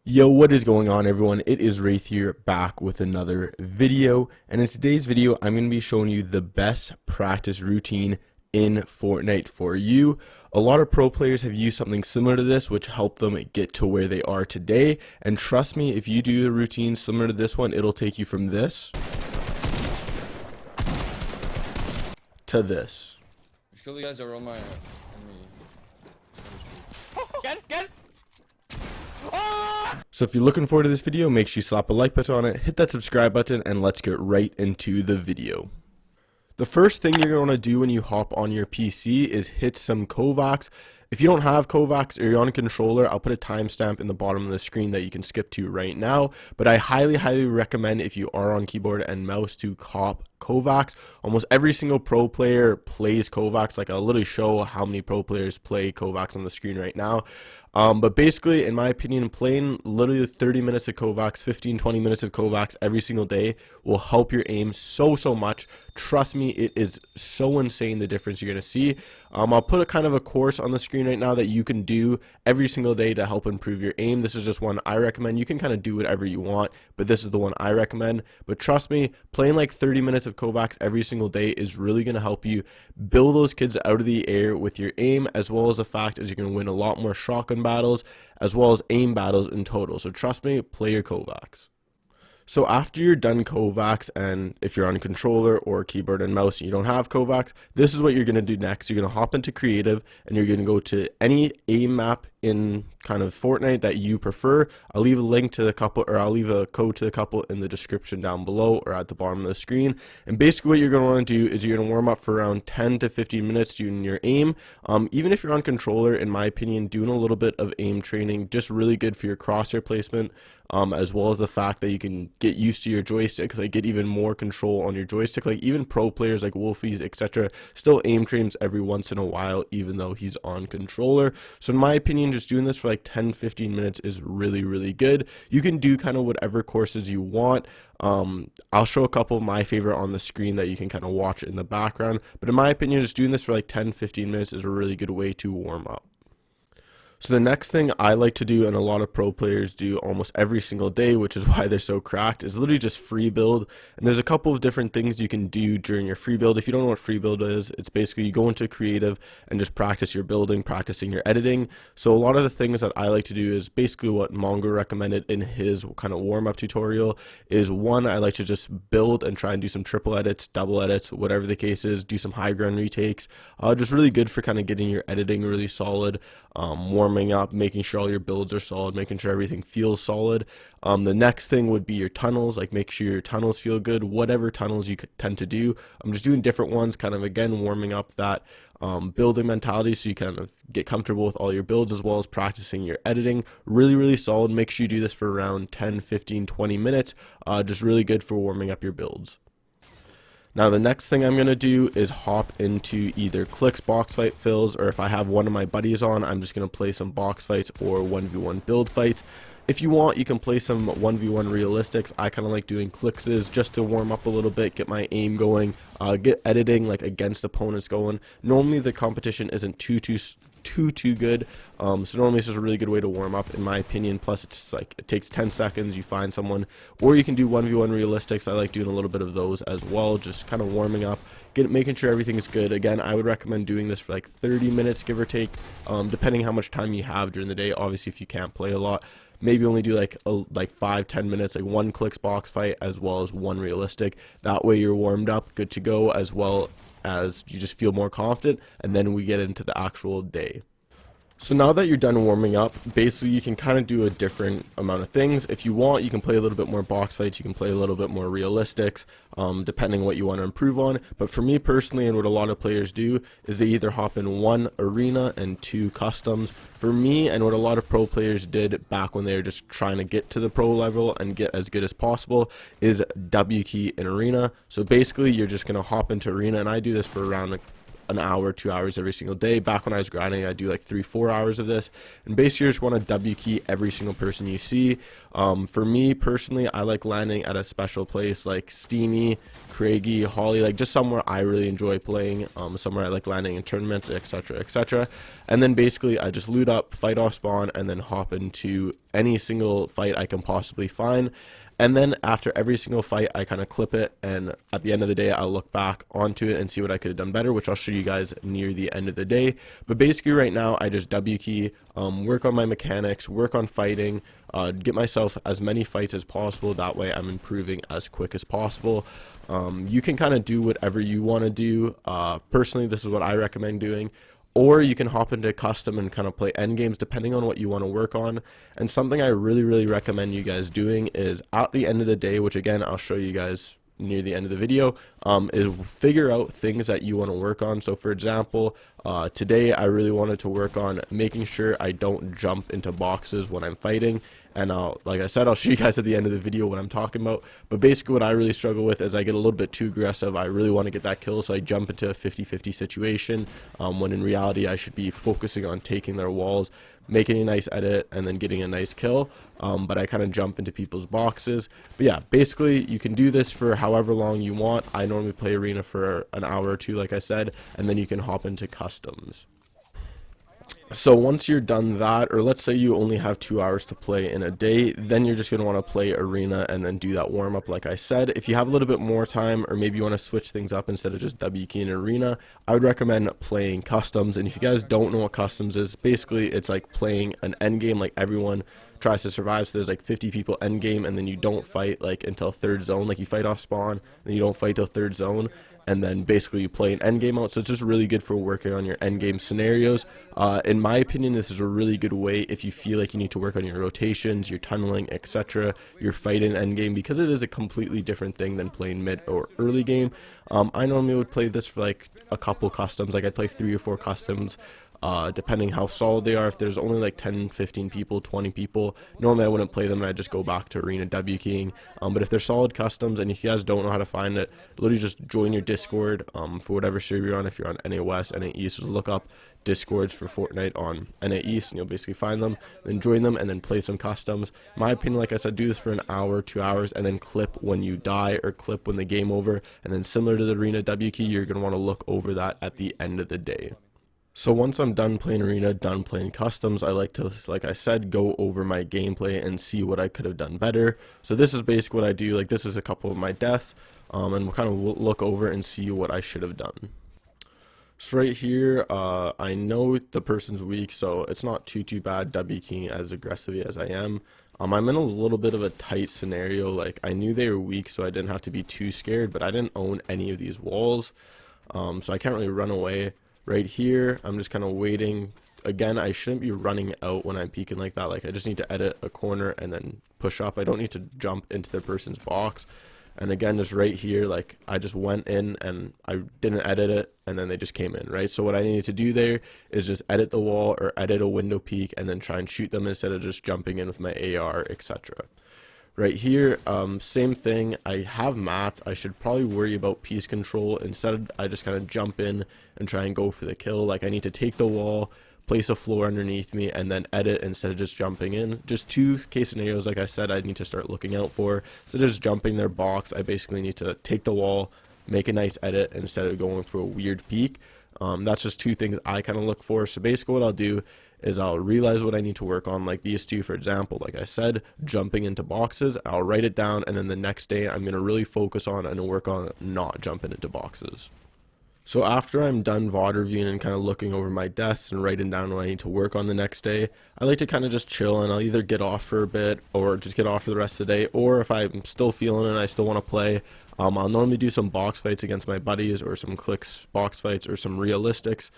Yo, what is going on, everyone? It is Wraith here, back with another video, and in today's video I'm going to be showing you the best practice routine in Fortnite for you. A lot of pro players have used something similar to this, which helped them get to where they are today, and trust me, if you do a routine similar to this one, it'll take you from this to this. If you guys are on me. Get it! So if you're looking forward to this video, make sure you slap a like button on it, hit that subscribe button, and let's get right into the video. The first thing you're going to want to do when you hop on your PC is hit some Kovacs. If you don't have Kovacs or you're on a controller, I'll put a timestamp in the bottom of the screen that you can skip to right now. But I highly recommend, if you are on keyboard and mouse, to hop Kovacs. Almost every single pro player plays Kovacs. Like, I'll literally show how many pro players play Kovacs on the screen right now. But basically, in my opinion, playing literally 30 minutes of Kovacs, 15-20 minutes of Kovacs every single day will help your aim so much. Trust me, it is so insane the difference you're going to see. I'll put a kind of a course on the screen right now that you can do every single day to help improve your aim. This is just one I recommend. You can kind of do whatever you want, but this is the one I recommend. But trust me, playing like 30 minutes of Kovacs every single day is really going to help you build those kids out of the air with your aim, as well as the fact is you're going to win a lot more shotgun battles as well as aim battles in total. So trust me, play your Kovacs. So after you're done Kovacs, and if you're on a controller or keyboard and mouse and you don't have Kovacs, this is what you're going to do next. You're going to hop into creative and you're going to go to any aim map in kind of Fortnite that you prefer. I'll leave a link to the couple, or I'll leave a code to the couple in the description down below or at the bottom of the screen. And basically what you're going to want to do is you're going to warm up for around 10 to 15 minutes doing your aim. Even if you're on controller, in my opinion, doing a little bit of aim training, just really good for your crosshair placement, as well as the fact that you can get used to your joystick, like get even more control on your joystick. Like even pro players like Wolfies, etc., still aim trains every once in a while, even though he's on controller. So in my opinion, just doing this for like 10-15 minutes is really good. You can do kind of whatever courses you want. I'll show a couple of my favorite on the screen that you can kind of watch in the background, but in my opinion, just doing this for like 10-15 minutes is a really good way to warm up. So the next thing I like to do, and a lot of pro players do almost every single day, which is why they're so cracked, is literally just free build. And there's a couple of different things you can do during your free build. If you don't know what free build is, it's basically you go into creative and just practice your building, practicing your editing. So a lot of the things that I like to do is basically what Mongo recommended in his kind of warm-up tutorial is, one, I like to just build and try and do some triple edits, double edits, whatever the case is, do some high ground retakes. Just really good for kind of getting your editing really solid, warming up, making sure all your builds are solid, making sure everything feels solid. The next thing would be your tunnels, like make sure your tunnels feel good, whatever tunnels you tend to do. I'm just doing different ones, kind of again warming up that building mentality, so you kind of get comfortable with all your builds, as well as practicing your editing. Really solid. Make sure you do this for around 10-15-20 minutes. Just really good for warming up your builds. Now the next thing I'm going to do is hop into either clicks, box fight fills, or if I have one of my buddies on, I'm just going to play some box fights or 1v1 build fights. If you want, you can play some 1v1 realistics. I kind of like doing clickses just to warm up a little bit, get my aim going, get editing like against opponents going. Normally the competition isn't too good, so normally it's just a really good way to warm up, in my opinion. Plus it's like it takes 10 seconds, you find someone, or you can do 1v1 realistics. I like doing a little bit of those as well, just kind of warming up, making sure everything is good. Again, I would recommend doing this for like 30 minutes, give or take, depending how much time you have during the day. Obviously if you can't play a lot, maybe only do like 5-10 minutes, like one clicks box fight as well as one realistic. That way you're warmed up, good to go, as well as you just feel more confident, and then we get into the actual day. So now that you're done warming up, basically you can kind of do a different amount of things. If you want, you can play a little bit more box fights, you can play a little bit more realistics, depending on what you want to improve on. But for me personally, and what a lot of players do, is they either hop in 1 arena and 2 customs. For me, and what a lot of pro players did back when they were just trying to get to the pro level and get as good as possible, is WKey in arena. So basically you're just going to hop into arena, and I do this for around an hour, 2 hours every single day. Back when I was grinding, I do like 3-4 hours of this, and basically you just want to W key every single person you see. For me personally, I like landing at a special place like Steamy, Craigie, Holly, like just somewhere I really enjoy playing, somewhere I like landing in tournaments, etc. And then basically I just loot up, fight off spawn, and then hop into any single fight I can possibly find. And then after every single fight, I kind of clip it, and at the end of the day, I'll look back onto it and see what I could have done better, which I'll show you guys near the end of the day. But basically right now, I just WKey, work on my mechanics, work on fighting, get myself as many fights as possible. That way I'm improving as quick as possible. You can kind of do whatever you want to do. Personally, this is what I recommend doing. Or you can hop into custom and kind of play end games depending on what you want to work on. And something I really recommend you guys doing is at the end of the day, which again I'll show you guys near the end of the video, is figure out things that you want to work on. So for example, today I really wanted to work on making sure I don't jump into boxes when I'm fighting. And like I said, I'll show you guys at the end of the video what I'm talking about. But basically what I really struggle with is I get a little bit too aggressive. I really want to get that kill, so I jump into a 50-50 situation, when in reality I should be focusing on taking their walls, making a nice edit, and then getting a nice kill. But I kind of jump into people's boxes. But yeah, basically you can do this for however long you want. I normally play arena for an hour or two, like I said, and then you can hop into customs. So once you're done that, or let's say you only have 2 hours to play in a day, then you're just going to want to play arena and then do that warm up like I said. If you have a little bit more time, or maybe you want to switch things up instead of just WKeying arena, I would recommend playing customs. And if you guys don't know what customs is, basically it's like playing an end game, like everyone tries to survive. So there's like 50 people end game, and then you don't fight like until third zone. Like you fight off spawn, then you don't fight till third zone, and then basically you play an end game out. So it's just really good for working on your end game scenarios. In my opinion, this is a really good way if you feel like you need to work on your rotations, your tunneling, etc., your fight in end game, because it is a completely different thing than playing mid or early game. I normally would play this for like a couple customs. Like I'd play 3 or 4 customs, depending how solid they are. If there's only like 10, 15 people, 20 people, normally I wouldn't play them and I'd just go back to arena WKeying. But if they're solid customs, and if you guys don't know how to find it, literally just join your Discord for whatever server you're on. If you're on NA West, NA East, just look up Discords for Fortnite on NA East and you'll basically find them, then join them and then play some customs. In my opinion, like I said, do this for an hour, 2 hours, and then clip when you die or clip when the game over. And then similar to the arena WKey, you're going to want to look over that at the end of the day. So once I'm done playing arena, done playing customs, I like to, like I said, go over my gameplay and see what I could have done better. So this is basically what I do. Like this is a couple of my deaths, and we'll kind of look over and see what I should have done. So right here, I know the person's weak, so it's not too bad WKeying as aggressively as I am. I'm in a little bit of a tight scenario. Like I knew they were weak, so I didn't have to be too scared, but I didn't own any of these walls, so I can't really run away. Right here, I'm just kind of waiting. Again, I shouldn't be running out when I'm peeking like that. Like I just need to edit a corner and then push up. I don't need to jump into the person's box. And again, just right here, like I just went in and I didn't edit it, and then they just came in, right? So what I needed to do there is just edit the wall or edit a window peek and then try and shoot them instead of just jumping in with my AR, etc. Right here, same thing. I have mats. I should probably worry about piece control. Instead, I just kind of jump in and try and go for the kill. Like I need to take the wall, place a floor underneath me, and then edit instead of just jumping in. Just 2 case scenarios, like I said, I need to start looking out for. Instead of just jumping their box, I basically need to take the wall, make a nice edit instead of going for a weird peek. That's just 2 things I kind of look for. So basically what I'll do is I'll realize what I need to work on, like these 2, for example, like I said, jumping into boxes. I'll write it down, and then the next day I'm going to really focus on and work on not jumping into boxes. So after I'm done VOD reviewing and kind of looking over my deaths and writing down what I need to work on the next day, I like to kind of just chill, and I'll either get off for a bit or just get off for the rest of the day. Or if I'm still feeling it and I still want to play, I'll normally do some box fights against my buddies, or some clicks box fights, or some realistics,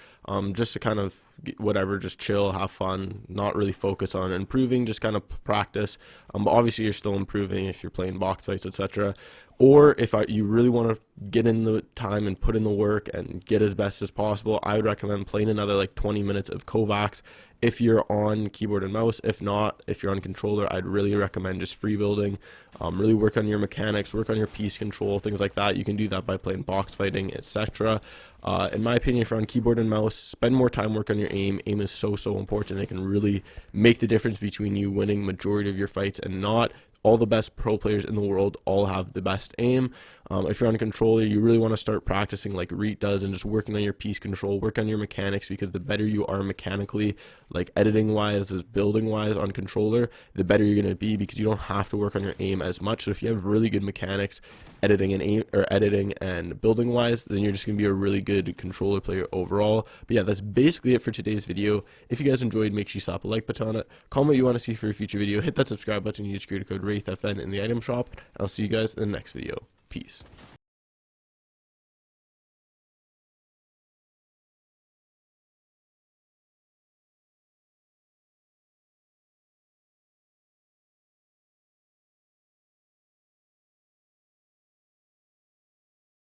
just to kind of whatever, just chill, have fun, not really focus on improving, just kind of practice. But obviously you're still improving if you're playing box fights, etc. Or if you really want to get in the time and put in the work and get as best as possible, I would recommend playing another like 20 minutes of Kovacs if you're on keyboard and mouse. If not, if you're on controller, I'd really recommend just free building. Really work on your mechanics, work on your piece control, things like that. You can do that by playing box fighting, etc. In my opinion, if you're on keyboard and mouse, spend more time work on your aim. Aim is so important. It can really make the difference between you winning majority of your fights and not. All the best pro players in the world all have the best aim. If you're on a controller, you really want to start practicing like Wraith does and just working on your piece control, work on your mechanics, because the better you are mechanically, like editing wise, as building wise on controller, the better you're going to be, because you don't have to work on your aim as much. So if you have really good mechanics editing and building wise, then you're just going to be a really good controller player overall. But yeah, that's basically it for today's video. If you guys enjoyed, make sure you slap a like button on it, comment what you want to see for a future video, hit that subscribe button, use creator code WraithFN in the item shop, and I'll see you guys in the next video. Peace.